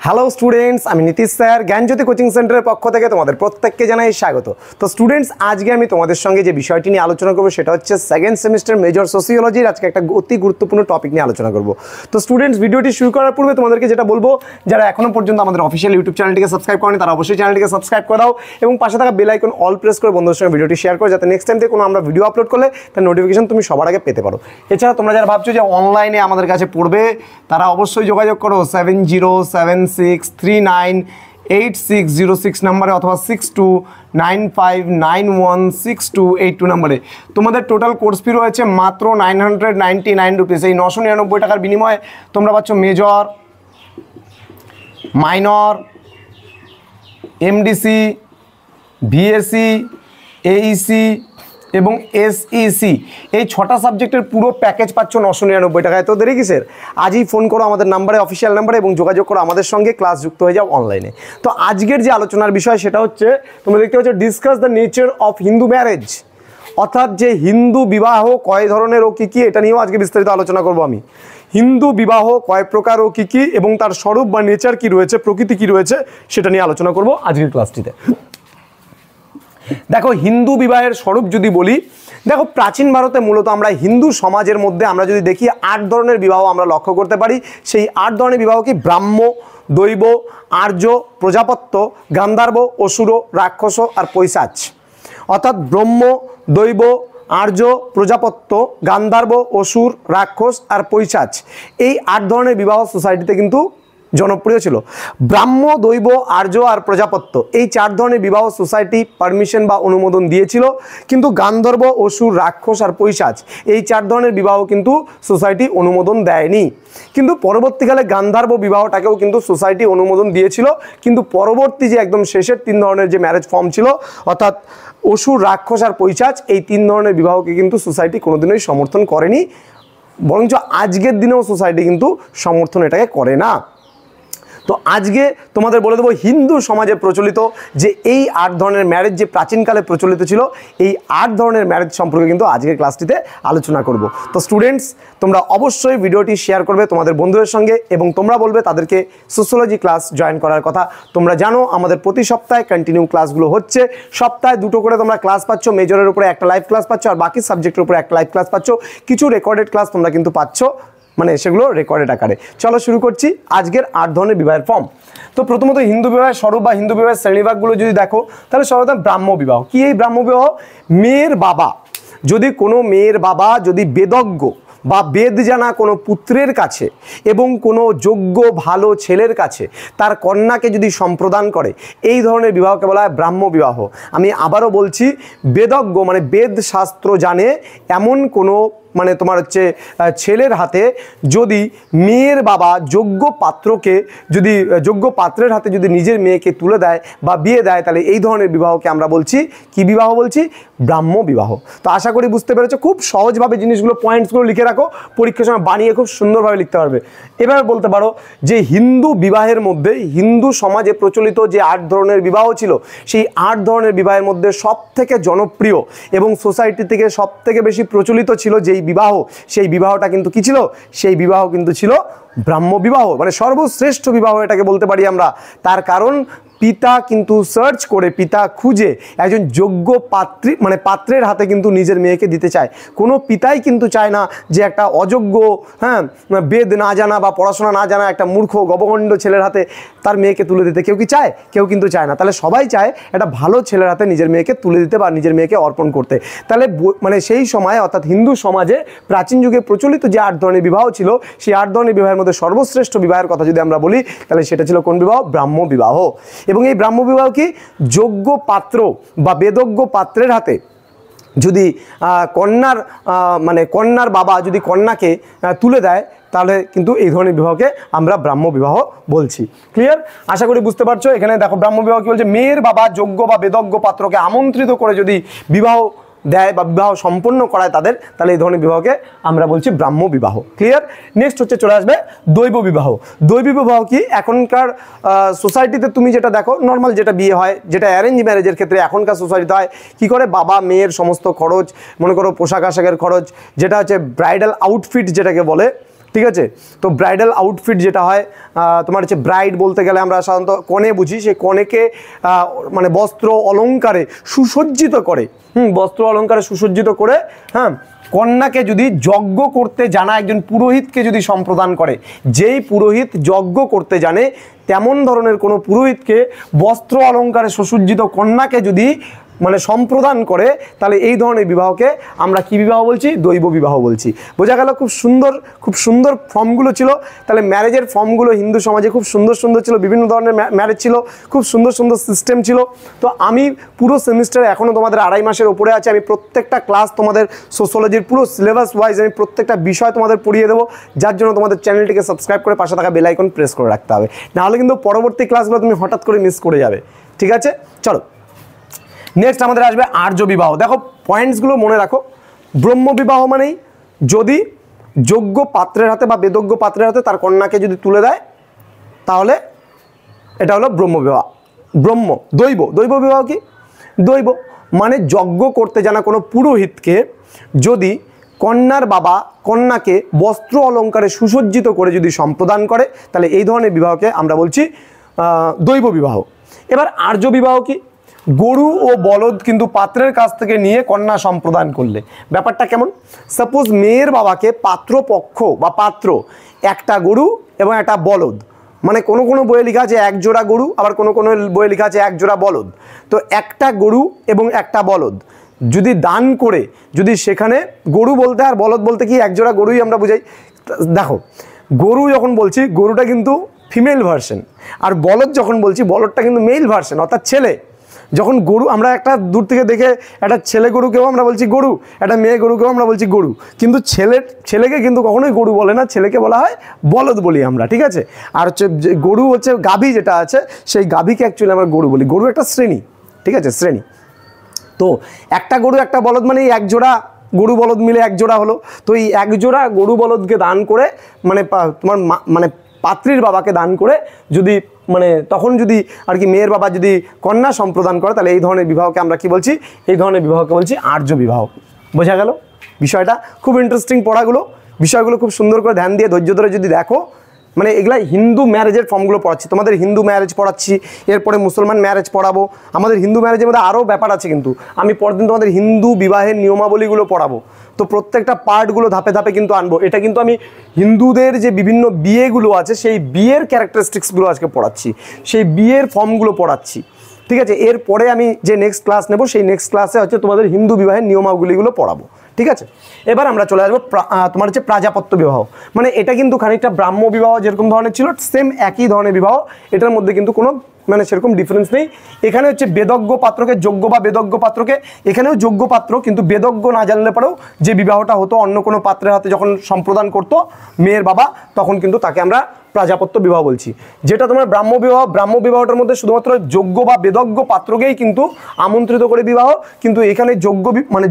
Hello students, আমি Nitish sir জ্ঞানজ্যোতি coaching সেন্টারের পক্ষ থেকে তোমাদের প্রত্যেককে জানাই স্বাগত। তো স্টুডেন্টস, আজকে আমি তোমাদের সঙ্গে যে বিষয়টি নিয়ে আলোচনা করব সেটা হচ্ছে সেকেন্ড সেমিস্টার মেজর সোসিওলজির আজকে একটা অতি গুরুত্বপূর্ণ টপিক নিয়ে আলোচনা করব। তো স্টুডেন্টস, ভিডিওটি শুরু করার পূর্বে তোমাদেরকে যেটা বলবো, যারা এখনো পর্যন্ত আমাদের অফিসিয়াল ইউটিউব চ্যানেলটিকে সাবস্ক্রাইব করেনি তারা অবশ্যই চ্যানেলটিকে সাবস্ক্রাইব করে দাও এবং পাশে থাকা বেল আইকন অল প্রেস করে বন্ধুদের সঙ্গে ভিডিওটি শেয়ার করো, যাতে নেক্সট টাইম থেকে কোনো আমরা ভিডিও আপলোড করলে তার নোটিফিকেশন তুমি সবার আগে পেতে পারো। এছাড়া তোমরা যারা ভাবছো যে অনলাইনে আমাদের কাছে পড়বে তারা অবশ্যই যোগাযোগ করো 7076398606 নাম্বারে অথবা 6295916282 নাম্বারে। তোমাদের টোটাল কোর্স ফি রয়েছে মাত্র 999 রুপিস। এই 999 টাকার বিনিময়ে তোমরা পাচ্ছ major, minor, MDC, VSC, Aisi এবং এসইসি, এই 6টা সাবজেক্টের পুরো প্যাকেজ পাচ্ছ 999 টাকায়। তো দেরি কিসের? আজই ফোন করো আমাদের নাম্বারে, অফিসিয়াল নাম্বারে, এবং যোগাযোগ করো আমাদের সঙ্গে, ক্লাস যুক্ত হয়ে যাও অনলাইনে। তো আজকের যে আলোচনার বিষয় সেটা হচ্ছে, তোমরা দেখতে পাচ্ছ discuss the nature of Hindu marriage, অর্থাৎ যে হিন্দু বিবাহ কয় ধরনের ও কী কী, এটা নিয়েও আজকে বিস্তারিত আলোচনা করব আমি। হিন্দু বিবাহ কয় প্রকার ও কী কী এবং তার স্বরূপ বা নেচার কী রয়েছে, প্রকৃতি কী রয়েছে, সেটা নিয়ে আলোচনা করব আজকের ক্লাসটিতে। দেখো, হিন্দু বিবাহের স্বরূপ যদি বলি, দেখো প্রাচীন ভারতে মূলত আমরা হিন্দু সমাজের মধ্যে আমরা যদি দেখি 8 ধরনের বিবাহ আমরা লক্ষ্য করতে পারি। সেই 8 ধরনের বিবাহ কি? ব্রাহ্ম, দৈব, আর্য, প্রজাপত্য, গান্ধার্ব, অসুর, রাক্ষস আর পৈশাচ। অর্থাৎ ব্রহ্ম, দৈব, আর্য, প্রজাপত্য, গান্ধার্ব, অসুর, রাক্ষস আর পৈশাচ, এই 8 ধরনের বিবাহ সোসাইটিতে কিন্তু জনপ্রিয় ছিল। ব্রাহ্ম, দৈব, আর্য আর প্রজাপত্য, এই 4 ধরনের বিবাহ সোসাইটি পারমিশন বা অনুমোদন দিয়েছিল, কিন্তু গান্ধর্ব, অসুর, রাক্ষস আর পৈশাচ, এই 4 ধরনের বিবাহ কিন্তু সোসাইটি অনুমোদন দেয়নি। কিন্তু পরবর্তীকালে গান্ধার্ব বিবাহটাকেও কিন্তু সোসাইটি অনুমোদন দিয়েছিল, কিন্তু পরবর্তী যে একদম শেষের 3 ধরনের যে ম্যারেজ ফর্ম ছিল, অর্থাৎ অসুর, রাক্ষস আর পৈশাচ, এই 3 ধরনের বিবাহকে কিন্তু সোসাইটি কোনোদিনই সমর্থন করেনি, বরঞ্চ আজকের দিনেও সোসাইটি কিন্তু সমর্থন এটাকে করে না। তো আজকে তোমাদের বলে দেবো হিন্দু সমাজে প্রচলিত যে এই 8 ধরনের ম্যারেজ যে প্রাচীনকালে প্রচলিত ছিল, এই 8 ধরনের ম্যারেজ সম্পর্কে কিন্তু আজকের ক্লাসটিতে আলোচনা করব। তো স্টুডেন্টস, তোমরা অবশ্যই ভিডিওটি শেয়ার করবে তোমাদের বন্ধুদের সঙ্গে এবং তোমরা বলবে তাদেরকে সোশিওলজি ক্লাস জয়েন করার কথা। তোমরা জানো আমাদের প্রতি সপ্তাহে কন্টিনিউ ক্লাসগুলো হচ্ছে, সপ্তাহে 2টো করে তোমরা ক্লাস পাচ্ছ, মেজরের উপরে একটা লাইভ ক্লাস পাচ্ছ আর বাকি সাবজেক্টের উপরে একটা লাইভ ক্লাস পাচ্ছ, কিছু রেকর্ডেড ক্লাস তোমরা কিন্তু পাচ্ছ, মানে সেগুলো রেকর্ডেড আকারে। চলো শুরু করছি আজকের 8 ধরনের বিবাহের ফর্ম। তো প্রথমত হিন্দু বিবাহের স্বরূপ বা হিন্দু বিবাহের শ্রেণীভাগগুলো যদি দেখো, তাহলে সর্বপ্রথম ব্রাহ্ম বিবাহ। কি এই ব্রাহ্ম বিবাহ? মেয়ের বাবা, যদি কোনো মেয়ের বাবা যদি বেদজ্ঞ বা বেদ জানা কোনো পুত্রের কাছে এবং কোনো যোগ্য ভালো ছেলের কাছে তার কন্যাকে যদি সম্প্রদান করে, এই ধরনের বিবাহকে বলা হয় ব্রাহ্ম বিবাহ। আমি আবারও বলছি, বেদজ্ঞ মানে বেদ শাস্ত্র জানে এমন কোনো মানে তোমার হচ্ছে ছেলের হাতে যদি মেয়ের বাবা যোগ্য পাত্রকে যদি যোগ্য পাত্রের হাতে যদি নিজের মেয়েকে তুলে দেয় বা বিয়ে দেয়, তাহলে এই ধরনের বিবাহকে আমরা বলছি কি বিবাহ? বলছি ব্রাহ্ম বিবাহ। তো আশা করি বুঝতে পেরেছো। খুব সহজভাবে জিনিসগুলো, পয়েন্টসগুলো লিখে রাখো, পরীক্ষার সময় বানিয়ে খুব সুন্দরভাবে লিখতে পারবে। এবার বলতে পারো যে হিন্দু বিবাহের মধ্যে হিন্দু সমাজে প্রচলিত যে 8 ধরনের বিবাহ ছিল, সেই 8 ধরনের বিবাহের মধ্যে সবথেকে জনপ্রিয় এবং সোসাইটি থেকে সবথেকে বেশি প্রচলিত ছিল যেই বিবাহ, সেই বিবাহটা কিন্তু কি ছিল? সেই বিবাহ কিন্তু ছিল ব্রাহ্ম বিবাহ, মানে সর্বশ্রেষ্ঠ বিবাহ এটাকে বলতে পারি আমরা। তার কারণ পিতা কিন্তু সার্চ করে, পিতা খুঁজে একজন যোগ্য পাত্রী মানে পাত্রের হাতে কিন্তু নিজের মেয়েকে দিতে চায়। কোনো পিতাই কিন্তু চায় না যে একটা অযোগ্য, বেদ না জানা বা পড়াশোনা না জানা একটা মূর্খ গবগণ্ড ছেলের হাতে তার মেয়েকে তুলে দিতে। কেউ কি চায়? কেউ কিন্তু চায় না। তাহলে সবাই চায় একটা ভালো ছেলের হাতে নিজের মেয়েকে তুলে দিতে বা নিজের মেয়েকে অর্পণ করতে। তাহলে মানে সেই সময় অর্থাৎ হিন্দু সমাজে প্রাচীন যুগে প্রচলিত যে 8 ধরনের বিবাহ ছিল, সেই 8 ধরনের বিবাহের মধ্যে সর্বশ্রেষ্ঠ বিবাহের কথা যদি আমরা বলি, তাহলে সেটা ছিল কোন বিবাহ? ব্রাহ্ম বিবাহ। এবং এই ব্রাহ্ম বিবাহ কি? যোগ্য পাত্র বা বেদজ্ঞ পাত্রের হাতে যদি কন্যার বাবা যদি কন্যাকে তুলে দেয়, তাহলে কিন্তু এই ধরনের বিবাহকে আমরা ব্রাহ্ম বিবাহ বলছি। ক্লিয়ার? আশা করি বুঝতে পারছো। এখানে দেখো ব্রাহ্ম বিবাহ কি বলছে? মেয়ের বাবা যোগ্য বা বেদজ্ঞ পাত্রকে আমন্ত্রিত করে যদি বিবাহ দেয় বা বিবাহ সম্পন্ন করায় তাদের, তাহলে এই ধরনের বিবাহকে আমরা বলছি ব্রাহ্ম বিবাহ। ক্লিয়ার? নেক্সট হচ্ছে চলে আসবে দৈব বিবাহ। দৈব বিবাহ কি? এখনকার সোসাইটিতে তুমি যেটা দেখো, নর্মাল যেটা বিয়ে হয়, যেটা অ্যারেঞ্জ ম্যারেজের ক্ষেত্রে এখনকার সোসাইটিতে হয়, কি করে? বাবা মেয়ের সমস্ত খরচ, মনে করো পোশাক আশাকের খরচ, যেটা হচ্ছে ব্রাইডাল আউটফিট যেটাকে বলে, ঠিক আছে। তো ব্রাইডাল আউটফিট যেটা হয় তোমার হচ্ছে ব্রাইড বলতে গেলে আমরা সাধারণত কনে বুঝি, সেই কনেকে মানে বস্ত্র অলঙ্কারে সুসজ্জিত করে, বস্ত্র অলঙ্কারে সুসজ্জিত করে, হ্যাঁ, কন্যাকে যদি যজ্ঞ করতে জানা একজন পুরোহিতকে যদি সম্প্রদান করে, যেই পুরোহিত যজ্ঞ করতে জানে তেমন ধরনের কোনো পুরোহিতকে বস্ত্র অলঙ্কারে সুসজ্জিত কন্যাকে যদি মানে সম্প্রদান করে, তাহলে এই ধরনের বিবাহকে আমরা কি বিবাহ বলছি? দৈব বিবাহ বলছি। বোঝা গেল? খুব সুন্দর ফর্মগুলো ছিল। তাহলে ম্যারেজের ফর্মগুলো হিন্দু সমাজে খুব সুন্দর ছিল, বিভিন্ন ধরনের ম্যারেজ ছিল, খুব সুন্দর সিস্টেম ছিল। তো আমি পুরো সেমিস্টারে এখনও তোমাদের 2.5 মাসের ওপরে আছে, আমি প্রত্যেকটা ক্লাস তোমাদের সোশ্যোলজির পুরো সিলেবাস ওয়াইজ আমি প্রত্যেকটা বিষয় তোমাদের পড়িয়ে দেবো, যার জন্য তোমাদের চ্যানেলটিকে সাবস্ক্রাইব করে পাশে থাকা বেল আইকন প্রেস করে রাখতে হবে, নাহলে কিন্তু পরবর্তী ক্লাসগুলো তুমি হঠাৎ করে মিস করে যাবে। ঠিক আছে, চলো নেক্সট আমাদের আসবে আর্য বিবাহ। দেখো পয়েন্টসগুলো মনে রাখো। ব্রহ্ম বিবাহ মানেই যদি যোগ্য পাত্রের হাতে বা বেদজ্ঞ পাত্রের হাতে তার কন্যাকে যদি তুলে দেয়, তাহলে এটা হলো ব্রহ্ম বিবাহ। দৈব বিবাহ কি? দৈব মানে যজ্ঞ করতে জানা কোনো পুরোহিতকে যদি কন্যার বাবা কন্যাকে বস্ত্র অলঙ্কারে সুসজ্জিত করে যদি সম্প্রদান করে, তাহলে এই ধরনের বিবাহকে আমরা বলছি দৈব বিবাহ। এবার আর্য বিবাহ কি? গরু ও বলদ কিন্তু পাত্রের কাছ থেকে নিয়ে কন্যা সম্প্রদান করলে ব্যাপারটা কেমন? সাপোজ মেয়ের বাবাকে পাত্রপক্ষ বা পাত্র একটা গরু এবং একটা বলদ, মানে কোনো বইয়ে লেখা আছে 1 জোড়া গরু, আবার কোনো বইয়ে লেখা আছে 1 জোড়া বলদ। তো একটা গরু এবং একটা বলদ যদি দান করে, যদি সেখানে গরু বলতে আর বলদ বলতে কি 1 জোড়া গরুই আমরা বুঝাই। দেখো গরু যখন বলছি গরুটা কিন্তু ফিমেল ভার্সন, আর বলদ যখন বলছি বলদটা কিন্তু মেল ভার্সন, অর্থাৎ ছেলে। যখন গরু আমরা একটা দূর থেকে দেখে একটা ছেলে গরুকেও আমরা বলছি গরু, একটা মেয়ে গরুকেও আমরা বলছি গরু, কিন্তু ছেলেকে কিন্তু কখনোই গরু বলে না, ছেলেকে বলা হয় বলদ বলি আমরা। ঠিক আছে, আর হচ্ছে গরু হচ্ছে গাভী যেটা আছে, সেই গাভীকে অ্যাকচুয়ালি আমরা গরু বলি। গরু একটা শ্রেণী, ঠিক আছে, শ্রেণী। তো একটা গরু একটা বলদ মানে 1 জোড়া গরু বলদ মিলে 1 জোড়া হলো। তো এই 1 জোড়া গরু বলদকে দান করে মানে তোমার মানে পাত্রীর বাবাকে দান করে যদি মানে তখন যদি আর কি মেয়ের বাবা যদি কন্যা সম্প্রদান করে, তাহলে এই ধরনের বিবাহকে আমরা কি বলছি? এই ধরনের বিবাহকে বলছি আর্য বিবাহ। বোঝা গেল বিষয়টা? খুব ইন্টারেস্টিং পড়াগুলো, বিষয়গুলো খুব সুন্দর করে ধ্যান দিয়ে ধৈর্য ধরে যদি দেখো, মানে এগুলা হিন্দু ম্যারেজের ফর্মগুলো পড়াচ্ছি, তোমাদের হিন্দু ম্যারেজ পড়াচ্ছি, এরপরে মুসলমান ম্যারেজ পড়াবো। আমাদের হিন্দু ম্যারেজের মধ্যে আরও ব্যাপার আছে, কিন্তু আমি পরদিন তোমাদের হিন্দু বিবাহের নিয়মাবলীগুলো পড়াবো। তো প্রত্যেকটা পার্টগুলো ধাপে ধাপে কিন্তু আনবো। এটা কিন্তু আমি হিন্দুদের যে বিভিন্ন বিয়েগুলো আছে সেই বিয়ের ক্যারেক্টারিস্টিক্সগুলো আজকে পড়াচ্ছি, সেই বিয়ের ফর্মগুলো পড়াচ্ছি। ঠিক আছে, এরপরে আমি যে নেক্সট ক্লাস নেব সেই নেক্সট ক্লাসে হচ্ছে তোমাদের হিন্দু বিবাহের নিয়মাবলীগুলো পড়াবো। ঠিক আছে, এবার আমরা চলে আসবো তোমার হচ্ছে প্রাজাপত্য বিবাহ। মানে এটা কিন্তু খানিকটা ব্রাহ্ম বিবাহ যেরকম ধরনের ছিল সেম একই ধরনের বিবাহ, এটার মধ্যে কিন্তু কোনো মানে সেরকম ডিফারেন্স নেই। এখানে হচ্ছে বেদজ্ঞ পাত্রকে যোগ্য বা বেদজ্ঞ পাত্রকে, এখানেও যোগ্য পাত্র কিন্তু বেদজ্ঞ না জানলে পরেও যে বিবাহটা হতো অন্য কোনো পাত্রের হাতে যখন সম্প্রদান করতো মেয়ের বাবা, তখন কিন্তু তাকে আমরা প্রাজাপত্য বিবাহ বলছি। যেটা তোমার ব্রাহ্ম বিবাহটার মধ্যে শুধুমাত্র যোগ্য বা বেদজ্ঞ পাত্রকেই কিন্তু আমন্ত্রিত করে বিবাহ, কিন্তু এখানে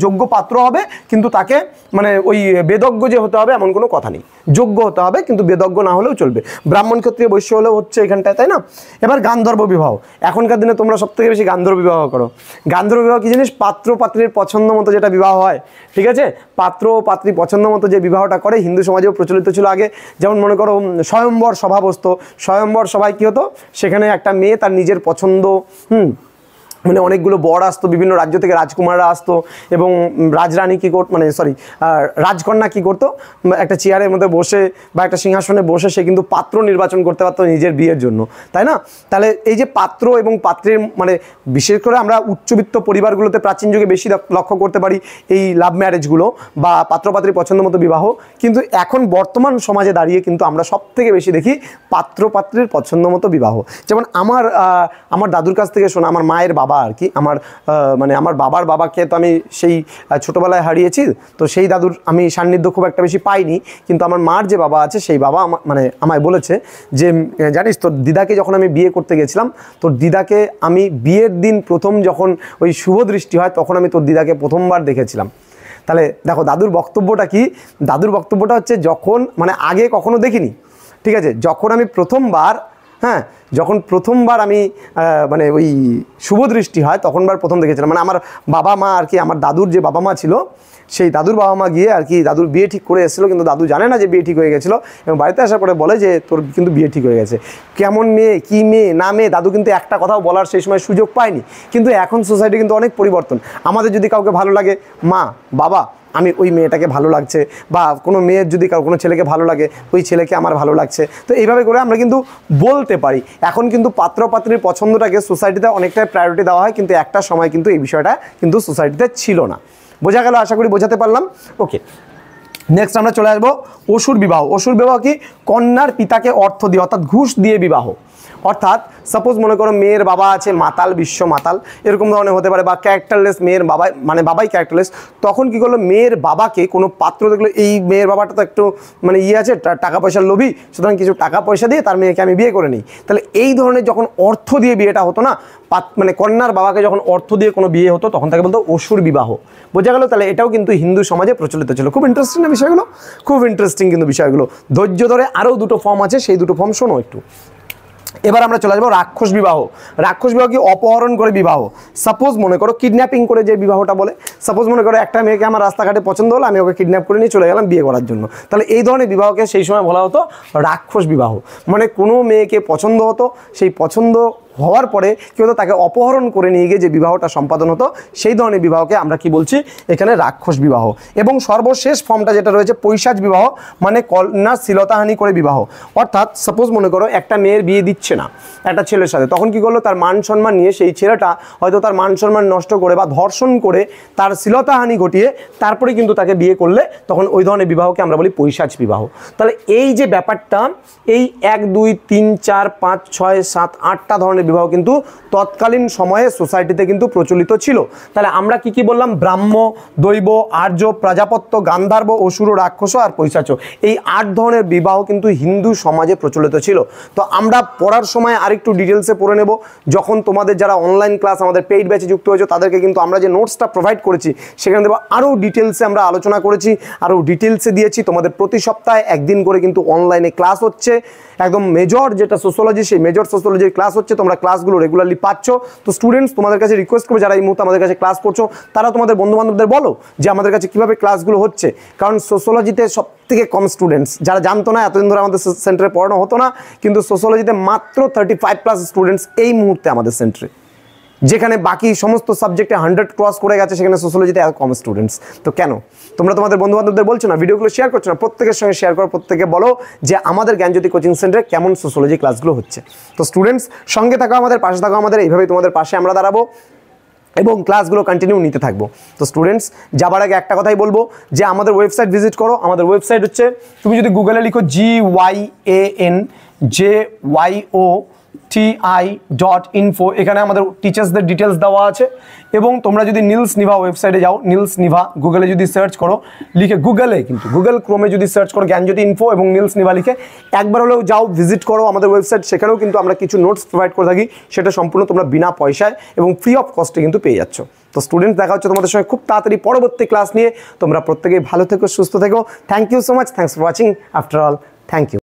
যোগ্য পাত্র হবে, কিন্তু তাকে মানে ওই বেদজ্ঞ যে হতে হবে এমন কোনো কথা নেই, যোগ্য হতে হবে কিন্তু বেদজ্ঞ না হলেও চলবে। ব্রাহ্মণ ক্ষত্রিয় বৈশ্য হলেও হচ্ছে এখানটায়, তাই না? এবার গান্ধর্ব বিবাহ। এখনকার দিনে তোমরা সবথেকে বেশি গান্ধর্ব বিবাহ করো। গান্ধর্ব বিবাহ কি জিনিস? পাত্র পাত্রীর পছন্দ মতো যেটা বিবাহ হয়, ঠিক আছে, পাত্র ও পাত্রী পছন্দ মতো যে বিবাহটা করে, হিন্দু সমাজেও প্রচলিত ছিল আগে। যেমন মনে করো স্বয়ম্বর সভা বসতো, স্বয়ম্বর সভায় কী হতো, সেখানে একটা মেয়ে তার নিজের পছন্দ মানে অনেকগুলো বর আসতো, বিভিন্ন রাজ্য থেকে রাজকুমাররা আসতো, এবং রাজরানী কী রাজকন্যা কী করতো, একটা চেয়ারের মধ্যে বসে বা একটা সিংহাসনে বসে সে কিন্তু পাত্র নির্বাচন করতে পারতো নিজের বিয়ের জন্য, তাই না? তাহলে এই যে পাত্র এবং পাত্রের মানে বিশেষ করে আমরা উচ্চবিত্ত পরিবারগুলোতে প্রাচীন যুগে বেশি লক্ষ্য করতে পারি এই লাভ ম্যারেজগুলো বা পাত্রপাত্রীর পছন্দ মতো বিবাহ, কিন্তু এখন বর্তমান সমাজে দাঁড়িয়ে কিন্তু আমরা সব থেকে বেশি দেখি পাত্রপাত্রীর পছন্দ মতো বিবাহ। যেমন আমার দাদুর কাছ থেকে শোনা, আমার মায়ের বাবা আর কি, আমার বাবার বাবাকে তো আমি সেই ছোটোবেলায় হারিয়েছি, তো সেই দাদুর আমি সান্নিধ্য খুব একটা বেশি পাইনি, কিন্তু আমার মার যে বাবা আছে সেই বাবা আমায় বলেছে যে জানিস তোর দিদাকে যখন আমি বিয়ে করতে গেছিলাম, তোর দিদাকে আমি বিয়ের দিন প্রথম যখন ওই শুভ দৃষ্টি হয় তখন আমি তোর দিদাকে প্রথমবার দেখেছিলাম। তাহলে দেখো দাদুর বক্তব্যটা কি, দাদুর বক্তব্যটা হচ্ছে যখন আগে কখনো দেখিনি, ঠিক আছে, যখন আমি প্রথমবার হ্যাঁ, যখন প্রথমবার আমি মানে ওই শুভদৃষ্টি হয় তখনবার প্রথম দেখেছিলাম। মানে আমার বাবা মা আর কি, আমার দাদুর যে বাবা মা ছিল সেই দাদুর বাবা মা গিয়ে আর কি দাদুর বিয়ে ঠিক করে এসেছিলো, কিন্তু দাদু জানে না যে বিয়ে ঠিক হয়ে গেছিলো, এবং বাড়িতে আসার পরে বলে যে তোর কিন্তু বিয়ে ঠিক হয়ে গেছে। কেমন মেয়ে, কী মেয়ে না মেয়ে, দাদু কিন্তু একটা কথাও বলার সেই সময় সুযোগ পায়নি। কিন্তু এখন সোসাইটি কিন্তু অনেক পরিবর্তন। আমাদের যদি কাউকে ভালো লাগে, মা বাবা আমি ওই মেয়েটাকে ভালো লাগছে, বা কোনো মেয়ের যদি কোনো ছেলেকে ভালো লাগে, ওই ছেলেকে আমার ভালো লাগছে, তো এইভাবে করে আমরা কিন্তু বলতে পারি। এখন কিন্তু পাত্র পাত্রীর পছন্দটাকে সোসাইটিতে অনেকটাই প্রায়োরিটি দেওয়া হয়, কিন্তু একটা সময় কিন্তু এই বিষয়টা কিন্তু সোসাইটিতে ছিল না। বোঝা গেল? আশা করি বোঝাতে পারলাম। ওকে, নেক্সট আমরা চলে আসবো অসুর বিবাহ। অসুর বিবাহ কি? কন্যার পিতাকে অর্থ দিয়ে অর্থাৎ ঘুষ দিয়ে বিবাহ। অর্থাৎ সাপোজ মনে করো মেয়ের বাবা আছে মাতাল, বিশ্ব মাতাল, এরকম ধরনের হতে পারে, বা ক্যারেক্টারলেস, মেয়ের বাবা মানে বাবাই ক্যারেক্টারলেস। তখন কি করলো, মেয়ের বাবাকে কোনো পাত্র দেখলো, এই মেয়ের বাবাটা তো একটু মানে আছে, টাকা পয়সার লোভী, সুতরাং কিছু টাকা পয়সা দিয়ে তার মেয়েকে আমি বিয়ে করে নিই। তাহলে এই ধরনের যখন অর্থ দিয়ে বিয়েটা হতো না, মানে কন্যার বাবাকে যখন অর্থ দিয়ে কোনো বিয়ে হতো, তখন তাকে বলতো অসুর বিবাহ। বোঝা গেল? তাহলে এটাও কিন্তু হিন্দু সমাজে প্রচলিত ছিল। খুব ইন্টারেস্টিং না বিষয়গুলো? খুব ইন্টারেস্টিং কিন্তু বিষয়গুলো। ধৈর্য ধরে আরও দুটো ফর্ম আছে, সেই দুটো ফর্ম শোনো একটু। এবার আমরা চলে আসবো রাক্ষস বিবাহ। রাক্ষস বিবাহ কি? অপহরণ করে বিবাহ। সাপোজ মনে করো কিডন্যাপিং করে যে বিবাহটা বলে, সাপোজ মনে করো একটা মেয়েকে আমার রাস্তাঘাটে পছন্দ হলো, আমি ওকে কিডন্যাপ করে নিয়ে চলে গেলাম বিয়ে করার জন্য, তাহলে এই ধরনের বিবাহকে সেই সময় বলা হতো রাক্ষস বিবাহ। মানে কোনো মেয়েকে পছন্দ হতো, সেই পছন্দ হওয়ার পরে কি হতো, তাকে অপহরণ করে নিয়ে গিয়ে যে বিবাহটা সম্পাদন হতো, সেই ধরনের বিবাহকে আমরা কি বলছি এখানে? রাক্ষস বিবাহ। এবং সর্বশেষ ফর্মটা যেটা রয়েছে পৈশাচ বিবাহ, মানে কন্যার শ্লীলতাহানি করে বিবাহ। অর্থাৎ সাপোজ মনে করো একটা মেয়ের বিয়ে দিচ্ছে না একটা ছেলের সাথে, তখন কি করলো, তার মান সম্মান নিয়ে সেই ছেলেটা হয়তো তার মান সম্মান নষ্ট করে বা ধর্ষণ করে তার শ্লীলতাহানি ঘটিয়ে তারপরে কিন্তু তাকে বিয়ে করলে, তখন ওই ধরনের বিবাহকে আমরা বলি পৈশাচ বিবাহ। তাহলে এই যে ব্যাপারটা, এই 1 2 3 4 5 6 7 8টা ধরনের বিবাহ কিন্তু তৎকালীন সময়ে সোসাইটিতে কিন্তু প্রচলিত ছিল। তাহলে আমরা কি কি বললাম? ব্রাহ্ম, দৈব, আর্য, প্রজাপত্য, গান্ধার্ব, অসুর, রাক্ষস আর পৈশাচ, এই 8 ধরনের বিবাহ কিন্তু হিন্দু সমাজে প্রচলিত ছিল। তো আমরা পড়ার সময় আরেকটু ডিটেলসে পড়ে নেব, যখন তোমাদের যারা অনলাইন ক্লাস আমাদের পেইড ব্যাচে যুক্ত হয়েছে তাদেরকে কিন্তু আমরা যে নোটসটা প্রোভাইড করেছি সেখানে দেবো আরও ডিটেলসে আমরা আলোচনা করেছি, আরও ডিটেলসে দিয়েছি। তোমাদের প্রতি সপ্তাহে একদিন করে কিন্তু অনলাইনে ক্লাস হচ্ছে, একদম মেজর যেটা সোশ্যোলজি, সেই মেজর সোশ্যোলজির ক্লাস হচ্ছে, তোমরা ক্লাসগুলো রেগুলারলি পাচ্ছ। তো স্টুডেন্টস, তোমাদের কাছে রিকোয়েস্ট করবো যারা এই মুহূর্তে আমাদের কাছে ক্লাস করছো, তারা তোমাদের বন্ধুবান্ধবদের বলো যে আমাদের কাছে কীভাবে ক্লাসগুলো হচ্ছে। কারণ সোশ্যোলজিতে সবথেকে কম স্টুডেন্টস, যারা জানতো না এতদিন ধরে আমাদের সেন্টারে পড়ানো হতো না, কিন্তু সোশ্যোলজিতে মাত্র 35+ স্টুডেন্টস এই মুহূর্তে আমাদের সেন্টারে, যেখানে বাকি সমস্ত সাবজেক্টে 100 ক্রস করে গেছে, সেখানে সোশ্যোলজিতে এত কম স্টুডেন্টস। তো কেন তোমরা তোমাদের বন্ধুবান্ধবদের বলছো না, ভিডিওগুলো শেয়ার করছো না? প্রত্যেকের সঙ্গে শেয়ার করো, প্রত্যেকে বলো যে আমাদের জ্ঞানজ্যোতি কোচিং সেন্টারে কেমন সোশ্যোলজি ক্লাসগুলো হচ্ছে। তো স্টুডেন্টস, সঙ্গে থাকো আমাদের, পাশে থাকো আমাদের, এইভাবেই তোমাদের পাশে আমরা দাঁড়াবো এবং ক্লাসগুলো কন্টিনিউ নিতে থাকবো। তো স্টুডেন্টস, যাবার আগে একটা কথাই বলবো যে আমাদের ওয়েবসাইট ভিজিট করো। আমাদের ওয়েবসাইট হচ্ছে, তুমি যদি গুগলে লিখো GYANJYOTI.info, এখানে আমাদের টিচার্সদের ডিটেলস দেওয়া আছে। এবং তোমরা যদি নীলস নিভা ওয়েবসাইটে যাও, নীলস নিভা গুগলে যদি সার্চ করো, লিখে গুগলে কিন্তু গুগল ক্রোমে যদি সার্চ করো জ্ঞানজ্যোতি ইনফো এবং নীলস নিভা লিখে একবার হলেও যাও, ভিজিট করো আমাদের ওয়েবসাইট। সেখানেও কিন্তু আমরা কিছু নোটস প্রোভাইড করে থাকি, সেটা সম্পূর্ণ তোমরা বিনা পয়সায় এবং ফ্রি অফ কস্টে কিন্তু পেয়ে যাচ্ছ। তো স্টুডেন্টস, দেখা হচ্ছে তোমাদের সঙ্গে খুব তাড়াতাড়ি পরবর্তী ক্লাস নিয়ে। তোমরা প্রত্যেকেই ভালো থেকো, সুস্থ থেকো। Thank you so much, thanks for watching. After all, thank you.